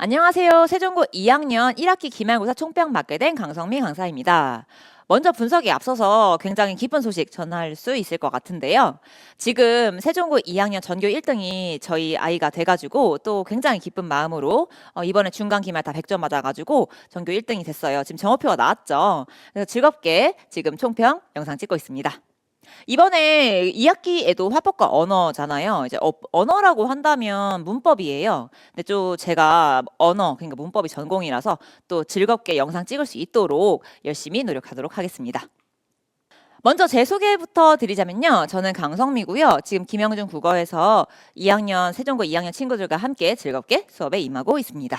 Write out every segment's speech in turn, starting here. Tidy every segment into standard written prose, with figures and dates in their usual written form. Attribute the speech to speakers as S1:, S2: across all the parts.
S1: 안녕하세요. 세종고 2학년 1학기 기말고사 총평 맡게 된 강성미 강사입니다. 먼저 분석에 앞서서 굉장히 기쁜 소식 전할 수 있을 것 같은데요. 지금 세종고 2학년 전교 1등이 저희 아이가 돼가지고 또 굉장히 기쁜 마음으로 이번에 중간 기말 다 100점 맞아가지고 전교 1등이 됐어요. 지금 정오표가 나왔죠. 그래서 즐겁게 지금 총평 영상 찍고 있습니다. 이번에 2학기에도 화법과 언어잖아요. 이제 언어라고 한다면 문법이에요. 근데 좀 제가 언어, 그러니까 문법이 전공이라서 또 즐겁게 영상 찍을 수 있도록 열심히 노력하도록 하겠습니다. 먼저 제 소개부터 드리자면요. 저는 강성미고요. 지금 김영준 국어에서 2학년, 세종고 2학년 친구들과 함께 즐겁게 수업에 임하고 있습니다.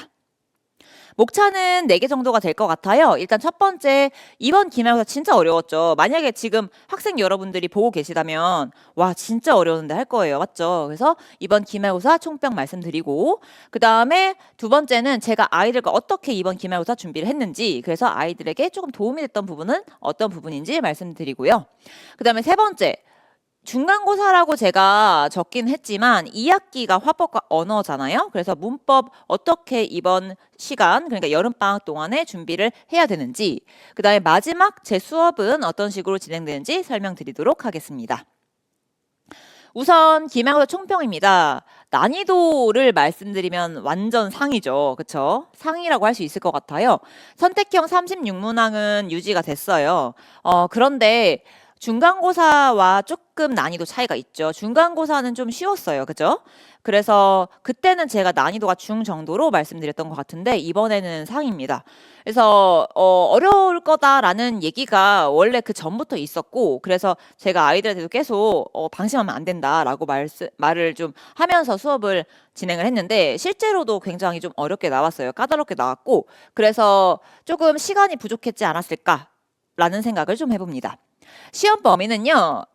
S1: 목차는 4개 정도가 될 것 같아요. 일단 첫 번째, 이번 기말고사 진짜 어려웠죠. 만약에 지금 학생 여러분들이 보고 계시다면 와 진짜 어려웠는데 할 거예요. 맞죠? 그래서 이번 기말고사 총평 말씀드리고 그 다음에 두 번째는 제가 아이들과 어떻게 이번 기말고사 준비를 했는지 그래서 아이들에게 조금 도움이 됐던 부분은 어떤 부분인지 말씀드리고요. 그 다음에 세 번째, 중간고사라고 제가 적긴 했지만 2학기가 화법과 언어잖아요. 그래서 문법 어떻게 이번 시간, 그러니까 여름방학 동안에 준비를 해야 되는지, 그 다음에 마지막 제 수업은 어떤 식으로 진행되는지 설명드리도록 하겠습니다. 우선 기말고사 총평입니다. 난이도를 말씀드리면 완전 상이죠. 그쵸? 상이라고 할 수 있을 것 같아요. 선택형 36문항은 유지가 됐어요. 그런데 중간고사와 조금 난이도 차이가 있죠. 중간고사는 좀 쉬웠어요. 그죠? 그래서 그때는 제가 난이도가 중 정도로 말씀드렸던 것 같은데 이번에는 상입니다. 그래서 어려울 거다라는 얘기가 원래 그 전부터 있었고 그래서 제가 아이들한테도 계속 방심하면 안 된다라고 말을 좀 하면서 수업을 진행을 했는데 실제로도 굉장히 좀 어렵게 나왔어요. 까다롭게 나왔고 그래서 조금 시간이 부족했지 않았을까라는 생각을 좀 해봅니다. 시험 범위는요.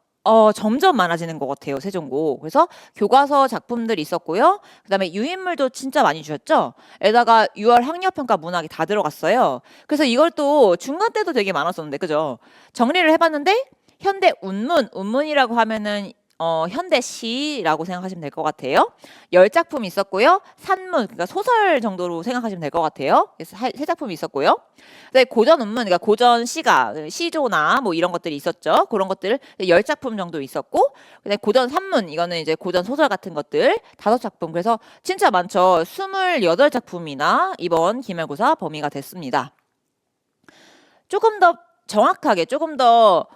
S1: 점점 많아지는 것 같아요, 세종고. 그래서 교과서 작품들이 있었고요. 그다음에 유인물도 진짜 많이 주셨죠. 에다가 6월 학력평가 문학이 다 들어갔어요. 그래서 이걸 또 중간 때도 되게 많았었는데, 그죠? 정리를 해봤는데 현대 운문이라고 하면은 현대시라고 생각하시면 될 것 같아요. 10작품이 있었고요. 산문, 그러니까 소설 정도로 생각하시면 될 것 같아요. 그래서 3작품이 있었고요. 네, 고전 운문, 그러니까 고전 시가, 시조나 뭐 이런 것들이 있었죠. 그런 것들 10작품 정도 있었고, 그다음에 고전 산문, 이거는 이제 고전 소설 같은 것들 5작품. 그래서 진짜 많죠. 28작품이나 이번 기말고사 범위가 됐습니다. 조금 더 정확하게 조금 더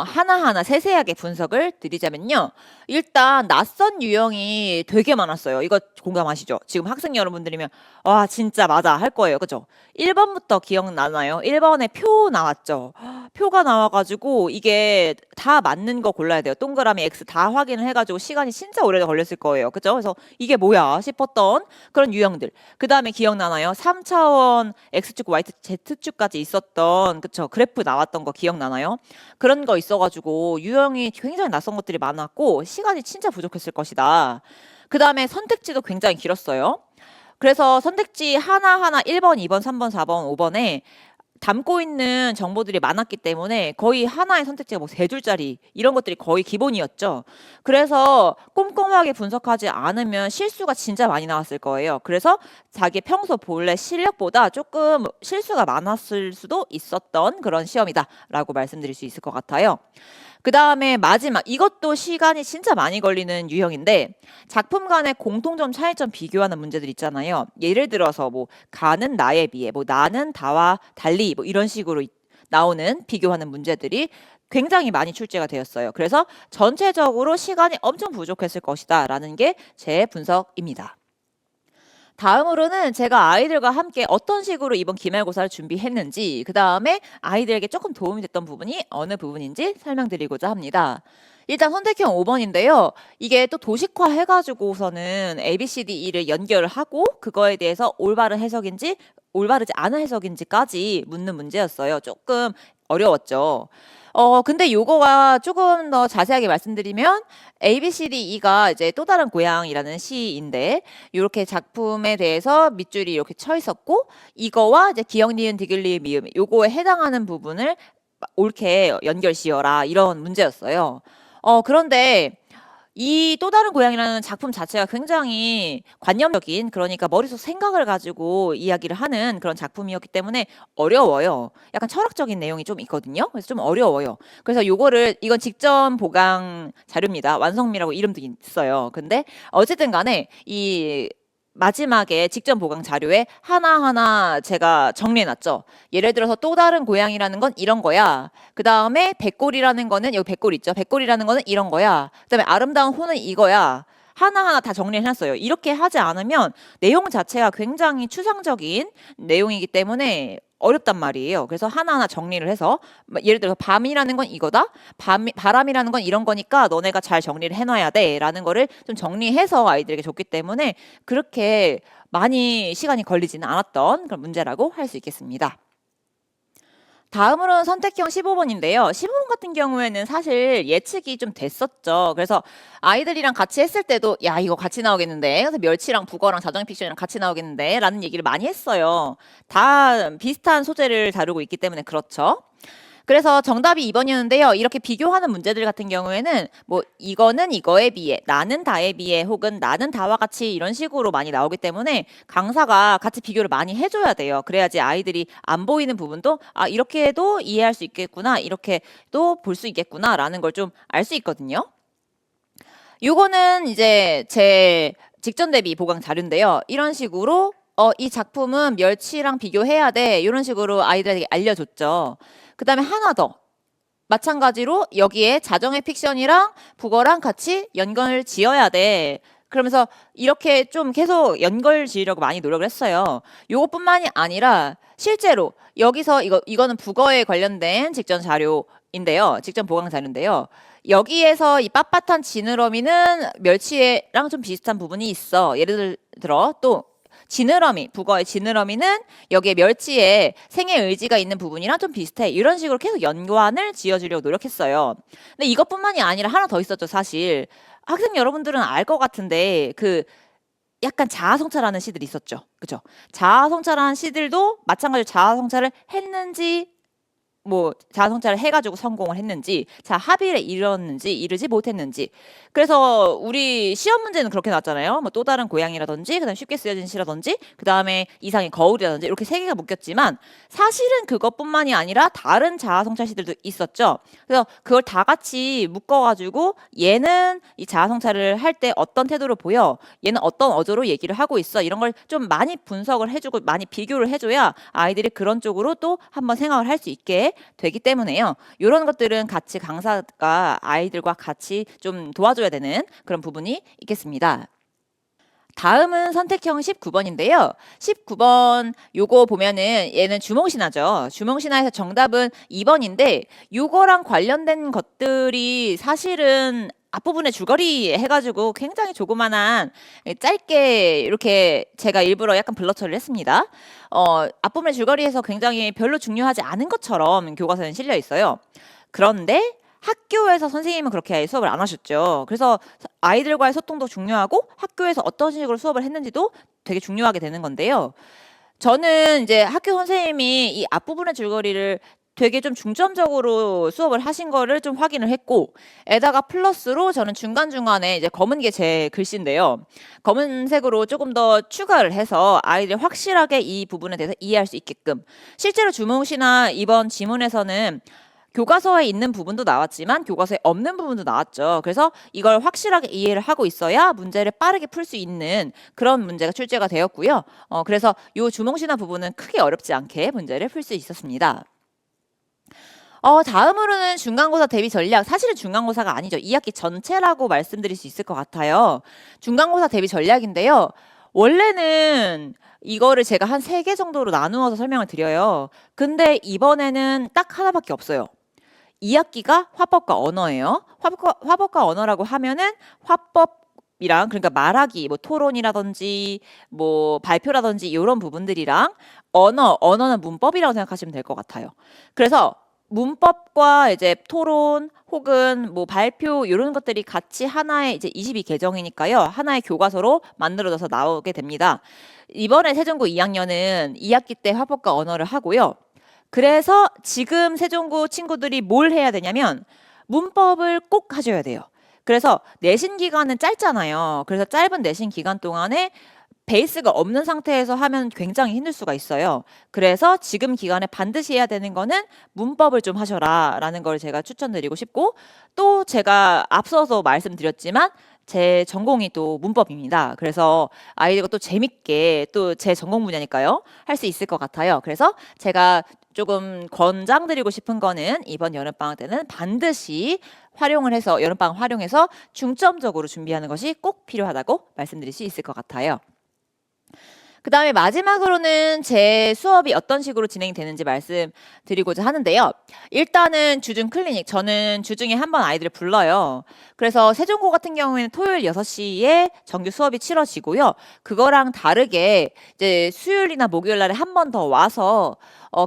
S1: 하나하나 세세하게 분석을 드리자면요. 일단 낯선 유형이 되게 많았어요. 이거 공감하시죠? 지금 학생 여러분들이면 와 진짜 맞아 할 거예요. 그죠? 1번부터 기억나나요? 1번에 표 나왔죠. 표가 나와가지고 이게 다 맞는 거 골라야 돼요. 동그라미 X 다 확인을 해가지고 시간이 진짜 오래 걸렸을 거예요. 그죠? 그래서 이게 뭐야 싶었던 그런 유형들. 그 다음에 기억나나요? 3차원 X축, Z축까지 있었던 그쵸? 그래프 나왔던 거 기억나나요? 그런 거 있어가지고 유형이 굉장히 낯선 것들이 많았고 시간이 진짜 부족했을 것이다. 그 다음에 선택지도 굉장히 길었어요. 그래서 선택지 하나하나 1번, 2번, 3번, 4번, 5번에 담고 있는 정보들이 많았기 때문에 거의 하나의 선택지가 뭐 3줄짜리 이런 것들이 거의 기본이었죠. 그래서 꼼꼼하게 분석하지 않으면 실수가 진짜 많이 나왔을 거예요. 그래서 자기 평소 본래 실력보다 조금 실수가 많았을 수도 있었던 그런 시험이다라고 말씀드릴 수 있을 것 같아요. 그 다음에 마지막 이것도 시간이 진짜 많이 걸리는 유형인데 작품 간의 공통점 차이점 비교하는 문제들 있잖아요. 예를 들어서 뭐 가는 나에 비해 뭐 나는 다와 달리 뭐 이런 식으로 나오는 비교하는 문제들이 굉장히 많이 출제가 되었어요. 그래서 전체적으로 시간이 엄청 부족했을 것이다 라는 게 제 분석입니다. 다음으로는 제가 아이들과 함께 어떤 식으로 이번 기말고사를 준비했는지 그 다음에 아이들에게 조금 도움이 됐던 부분이 어느 부분인지 설명드리고자 합니다. 일단 선택형 5번인데요. 이게 또 도식화 해가지고서는 A, B, C, D, E를 연결을 하고 그거에 대해서 올바른 해석인지 올바르지 않은 해석인지까지 묻는 문제였어요. 조금 어려웠죠. 근데 요거가 조금 더 자세하게 말씀드리면 A, B, C, D, E가 이제 또 다른 고향이라는 시인데 이렇게 작품에 대해서 밑줄이 이렇게 쳐 있었고 이거와 이제 기역, 니은, 디귿, 미음 요거에 해당하는 부분을 옳게 연결 지어라 이런 문제였어요. 그런데 이 또 다른 고양이라는 작품 자체가 굉장히 관념적인, 그러니까 머릿속 생각을 가지고 이야기를 하는 그런 작품이었기 때문에 어려워요. 약간 철학적인 내용이 좀 있거든요. 그래서 좀 어려워요. 그래서 이건 직전 보강 자료입니다. 완성미라고 이름도 있어요. 근데 어쨌든 간에 이 마지막에 직전 보강 자료에 하나하나 제가 정리해놨죠. 예를 들어서 또 다른 고양이라는 건 이런 거야. 그 다음에 백골이라는 거는, 여기 백골 있죠. 백골이라는 거는 이런 거야. 그 다음에 아름다운 호는 이거야. 하나하나 다 정리해놨어요. 이렇게 하지 않으면 내용 자체가 굉장히 추상적인 내용이기 때문에 어렵단 말이에요. 그래서 하나하나 정리를 해서 예를 들어서 밤이라는 건 이거다. 바람이라는 건 이런 거니까 너네가 잘 정리를 해놔야 돼. 라는 거를 좀 정리해서 아이들에게 줬기 때문에 그렇게 많이 시간이 걸리지는 않았던 그런 문제라고 할 수 있겠습니다. 다음으로는 선택형 15번인데요. 15번 같은 경우에는 사실 예측이 좀 됐었죠. 그래서 아이들이랑 같이 했을 때도 야 이거 같이 나오겠는데, 그래서 멸치랑 북어랑 자정의 픽션이랑 같이 나오겠는데 라는 얘기를 많이 했어요. 다 비슷한 소재를 다루고 있기 때문에 그렇죠. 그래서 정답이 2번이었는데요. 이렇게 비교하는 문제들 같은 경우에는 뭐 이거는 이거에 비해, 나는 다에 비해, 혹은 나는 다와 같이 이런 식으로 많이 나오기 때문에 강사가 같이 비교를 많이 해줘야 돼요. 그래야지 아이들이 안 보이는 부분도 아 이렇게도 이해할 수 있겠구나, 이렇게도 볼 수 있겠구나 라는 걸 좀 알 수 있거든요. 요거는 이제 제 직전 대비 보강 자료인데요. 이런 식으로 이 작품은 멸치랑 비교해야 돼. 이런 식으로 아이들에게 알려줬죠. 그 다음에 하나 더. 마찬가지로 여기에 자정의 픽션이랑 북어랑 같이 연관을 지어야 돼. 그러면서 이렇게 좀 계속 연결 지으려고 많이 노력을 했어요. 요것뿐만이 아니라 실제로 여기서 이거는 북어에 관련된 직전 자료인데요. 직전 보강 자료인데요. 여기에서 이 빳빳한 지느러미는 멸치랑 좀 비슷한 부분이 있어. 예를 들어 또 지느러미, 북어의 지느러미는 여기에 멸치의 생애 의지가 있는 부분이랑 좀 비슷해. 이런 식으로 계속 연관을 지어주려고 노력했어요. 근데 이것뿐만이 아니라 하나 더 있었죠, 사실. 학생 여러분들은 알 것 같은데 그 약간 자아성찰하는 시들이 있었죠. 그죠? 자아성찰하는 시들도 마찬가지로 자아성찰을 했는지 뭐 자아성찰을 해가지고 성공을 했는지, 자 합의에 이르렀는지 이르지 못했는지. 그래서 우리 시험 문제는 그렇게 나왔잖아요. 뭐 또 다른 고양이라든지, 그다음 쉽게 쓰여진 시라든지, 그다음에 이상의 거울이라든지 이렇게 세 개가 묶였지만 사실은 그것뿐만이 아니라 다른 자아성찰 시들도 있었죠. 그래서 그걸 다 같이 묶어가지고 얘는 이 자아성찰을 할 때 어떤 태도를 보여, 얘는 어떤 어조로 얘기를 하고 있어, 이런 걸 좀 많이 분석을 해주고 많이 비교를 해줘야 아이들이 그런 쪽으로 또 한번 생각을 할 수 있게 되기 때문에요. 이런 것들은 같이 강사가 아이들과 같이 좀 도와줘야 되는 그런 부분이 있겠습니다. 다음은 선택형 19번인데요. 19번 요거 보면은 얘는 주몽신화죠. 주몽신화에서 정답은 2번인데 요거랑 관련된 것들이 사실은 앞부분에 줄거리 해가지고 굉장히 조그만한 짧게 이렇게 제가 일부러 약간 블러 처리를 했습니다. 앞부분에 줄거리에서 굉장히 별로 중요하지 않은 것처럼 교과서에 실려 있어요. 그런데 학교에서 선생님은 그렇게 수업을 안 하셨죠. 그래서 아이들과의 소통도 중요하고 학교에서 어떤 식으로 수업을 했는지도 되게 중요하게 되는 건데요. 저는 이제 학교 선생님이 이 앞부분의 줄거리를 되게 좀 중점적으로 수업을 하신 거를 좀 확인을 했고, 에다가 플러스로 저는 중간중간에 이제 검은 게 제 글씨인데요. 검은색으로 조금 더 추가를 해서 아이들이 확실하게 이 부분에 대해서 이해할 수 있게끔. 실제로 주몽씨나 이번 지문에서는 교과서에 있는 부분도 나왔지만 교과서에 없는 부분도 나왔죠. 그래서 이걸 확실하게 이해를 하고 있어야 문제를 빠르게 풀 수 있는 그런 문제가 출제가 되었고요. 그래서 이 주몽신화 부분은 크게 어렵지 않게 문제를 풀 수 있었습니다. 다음으로는 중간고사 대비 전략. 사실은 중간고사가 아니죠. 2학기 전체라고 말씀드릴 수 있을 것 같아요. 중간고사 대비 전략인데요. 원래는 이거를 제가 한 3개 정도로 나누어서 설명을 드려요. 근데 이번에는 딱 하나밖에 없어요. 2학기가 화법과 언어예요. 화법과 언어라고 하면은 화법이랑, 그러니까 말하기, 뭐 토론이라든지 뭐 발표라든지 이런 부분들이랑 언어는 문법이라고 생각하시면 될 것 같아요. 그래서 문법과 이제 토론 혹은 뭐 발표 이런 것들이 같이 하나의 이제 22개정이니까요. 하나의 교과서로 만들어져서 나오게 됩니다. 이번에 세종고 2학년은 2학기 때 화법과 언어를 하고요. 그래서 지금 세종고 친구들이 뭘 해야 되냐면 문법을 꼭 하셔야 돼요. 그래서 내신 기간은 짧잖아요. 그래서 짧은 내신 기간 동안에 베이스가 없는 상태에서 하면 굉장히 힘들 수가 있어요. 그래서 지금 기간에 반드시 해야 되는 거는 문법을 좀 하셔라 라는 걸 제가 추천드리고 싶고, 또 제가 앞서서 말씀드렸지만 제 전공이 또 문법입니다. 그래서 아이들과 또 재밌게 또 제 전공 분야니까요. 할 수 있을 것 같아요. 그래서 제가 조금 권장드리고 싶은 거는 이번 여름방학 때는 반드시 활용을 해서, 여름방학 활용해서 중점적으로 준비하는 것이 꼭 필요하다고 말씀드릴 수 있을 것 같아요. 그 다음에 마지막으로는 제 수업이 어떤 식으로 진행이 되는지 말씀드리고자 하는데요. 일단은 주중 클리닉, 저는 주중에 한 번 아이들을 불러요. 그래서 세종고 같은 경우에는 토요일 6시에 정규 수업이 치러지고요. 그거랑 다르게 이제 수요일이나 목요일 날에 한 번 더 와서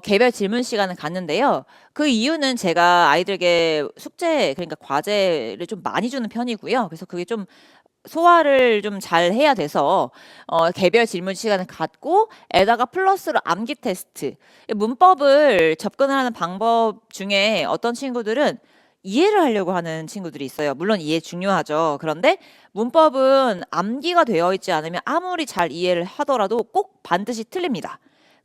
S1: 개별 질문 시간을 갖는데요. 그 이유는 제가 아이들에게 숙제, 그러니까 과제를 좀 많이 주는 편이고요. 그래서 그게 좀 소화를 좀 잘 해야 돼서 개별 질문 시간을 갖고, 에다가 플러스로 암기 테스트, 문법을 접근하는 방법 중에 어떤 친구들은 이해를 하려고 하는 친구들이 있어요. 물론 이해 중요하죠. 그런데 문법은 암기가 되어 있지 않으면 아무리 잘 이해를 하더라도 꼭 반드시 틀립니다.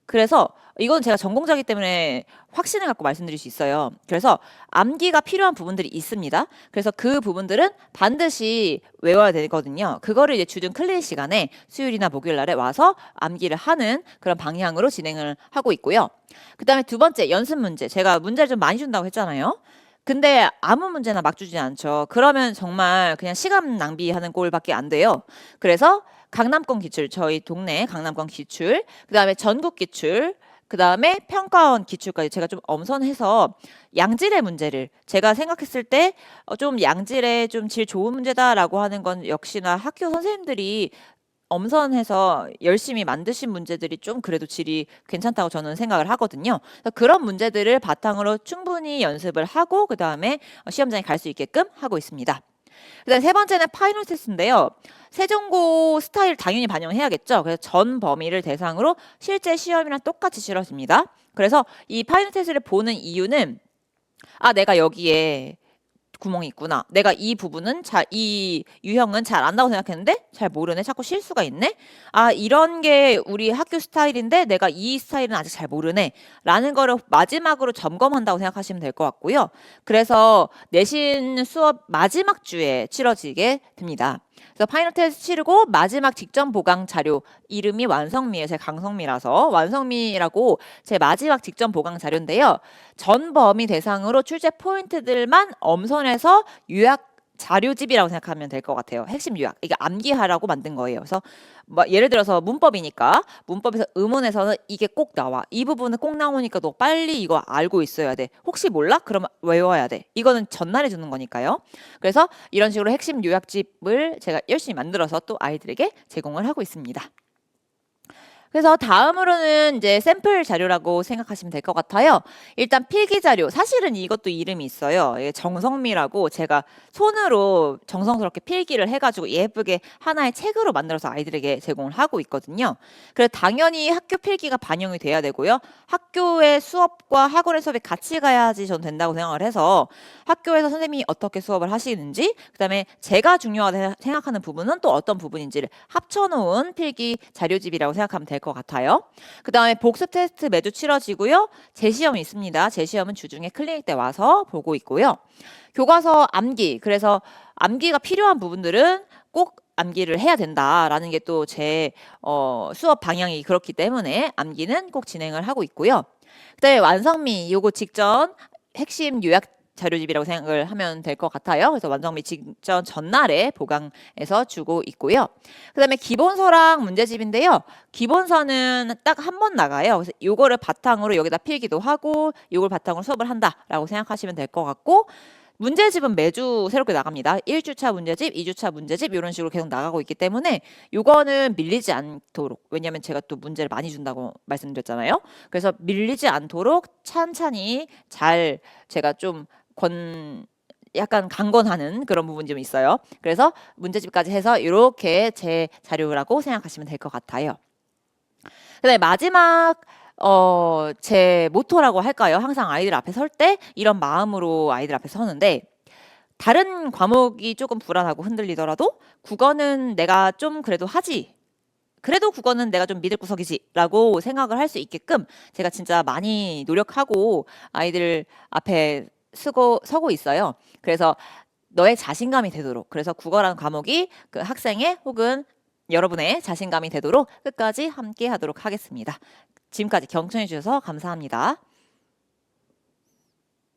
S1: 그래서 이건 제가 전공자이기 때문에 확신을 갖고 말씀드릴 수 있어요. 그래서 암기가 필요한 부분들이 있습니다. 그래서 그 부분들은 반드시 외워야 되거든요. 그거를 이제 주중 클리닉 시간에 수요일이나 목요일 날에 와서 암기를 하는 그런 방향으로 진행을 하고 있고요. 그 다음에 두 번째, 연습 문제. 제가 문제를 좀 많이 준다고 했잖아요. 근데 아무 문제나 막 주진 않죠. 그러면 정말 그냥 시간 낭비하는 꼴밖에 안 돼요. 그래서 강남권 기출, 저희 동네 강남권 기출, 그 다음에 전국 기출, 그 다음에 평가원 기출까지 제가 좀 엄선해서 양질의 문제를, 제가 생각했을 때 좀 양질의 좀 질 좋은 문제다라고 하는 건 역시나 학교 선생님들이 엄선해서 열심히 만드신 문제들이 좀 그래도 질이 괜찮다고 저는 생각을 하거든요. 그래서 그런 문제들을 바탕으로 충분히 연습을 하고 그 다음에 시험장에 갈 수 있게끔 하고 있습니다. 그다음 세 번째는 파이널 테스트인데요. 세종고 스타일 당연히 반영해야겠죠. 그래서 전 범위를 대상으로 실제 시험이랑 똑같이 치러집니다. 그래서 이 파이널 테스트를 보는 이유는, 아, 내가 여기에 구멍이 있구나. 내가 이 부분은 이 유형은 잘 안다고 생각했는데 잘 모르네. 자꾸 실수가 있네. 아, 이런 게 우리 학교 스타일인데 내가 이 스타일은 아직 잘 모르네. 라는 거를 마지막으로 점검한다고 생각하시면 될 것 같고요. 그래서 내신 수업 마지막 주에 치러지게 됩니다. 그래서 파이널 테스트 치르고 마지막 직전 보강 자료, 이름이 완성미예요. 제 강성미라서 완성미라고 제 마지막 직전 보강 자료인데요. 전 범위 대상으로 출제 포인트들만 엄선해서 요약 자료집이라고 생각하면 될 것 같아요. 핵심 요약. 이게 암기하라고 만든 거예요. 그래서 뭐 예를 들어서 문법이니까 문법에서 의문에서는 이게 꼭 나와. 이 부분은 꼭 나오니까 너 빨리 이거 알고 있어야 돼. 혹시 몰라? 그러면 외워야 돼. 이거는 전날에 주는 거니까요. 그래서 이런 식으로 핵심 요약집을 제가 열심히 만들어서 또 아이들에게 제공을 하고 있습니다. 그래서 다음으로는 이제 샘플 자료라고 생각하시면 될 것 같아요. 일단 필기 자료. 사실은 이것도 이름이 있어요. 정성미라고 제가 손으로 정성스럽게 필기를 해가지고 예쁘게 하나의 책으로 만들어서 아이들에게 제공을 하고 있거든요. 그래서 당연히 학교 필기가 반영이 돼야 되고요. 학교의 수업과 학원의 수업이 같이 가야지 전 된다고 생각을 해서 학교에서 선생님이 어떻게 수업을 하시는지, 그다음에 제가 중요하다고 생각하는 부분은 또 어떤 부분인지를 합쳐놓은 필기 자료집이라고 생각하면 될 것 같아요. 그 다음에 복습 테스트 매주 치러지고요. 재시험이 있습니다. 재시험은 주중에 클리닉 때 와서 보고 있고요. 교과서 암기, 그래서 암기가 필요한 부분들은 꼭 암기를 해야 된다라는 게 또 제 수업 방향이 그렇기 때문에 암기는 꼭 진행을 하고 있고요. 그다음에 완성미, 요거 직전 핵심 요약 자료집이라고 생각을 하면 될 것 같아요. 그래서 완성미 직전 전날에 보강해서 주고 있고요. 그 다음에 기본서랑 문제집인데요. 기본서는 딱 한 번 나가요. 그래서 요거를 바탕으로 여기다 필기도 하고 요걸 바탕으로 수업을 한다라고 생각하시면 될 것 같고, 문제집은 매주 새롭게 나갑니다. 1주차 문제집, 2주차 문제집 이런 식으로 계속 나가고 있기 때문에 요거는 밀리지 않도록, 왜냐하면 제가 또 문제를 많이 준다고 말씀드렸잖아요. 그래서 밀리지 않도록 찬찬히 잘 제가 좀 약간 강권하는 그런 부분이 좀 있어요. 그래서 문제집까지 해서 이렇게 제 자료라고 생각하시면 될 것 같아요. 그다음에 마지막 제 모토라고 할까요? 항상 아이들 앞에 설 때 이런 마음으로 아이들 앞에 서는데, 다른 과목이 조금 불안하고 흔들리더라도 국어는 내가 좀 그래도 하지. 그래도 국어는 내가 좀 믿을 구석이지라고 생각을 할 수 있게끔 제가 진짜 많이 노력하고 아이들 앞에 서고 있어요. 그래서 너의 자신감이 되도록, 그래서 국어라는 과목이 그 학생의 혹은 여러분의 자신감이 되도록 끝까지 함께 하도록 하겠습니다. 지금까지 경청해 주셔서 감사합니다.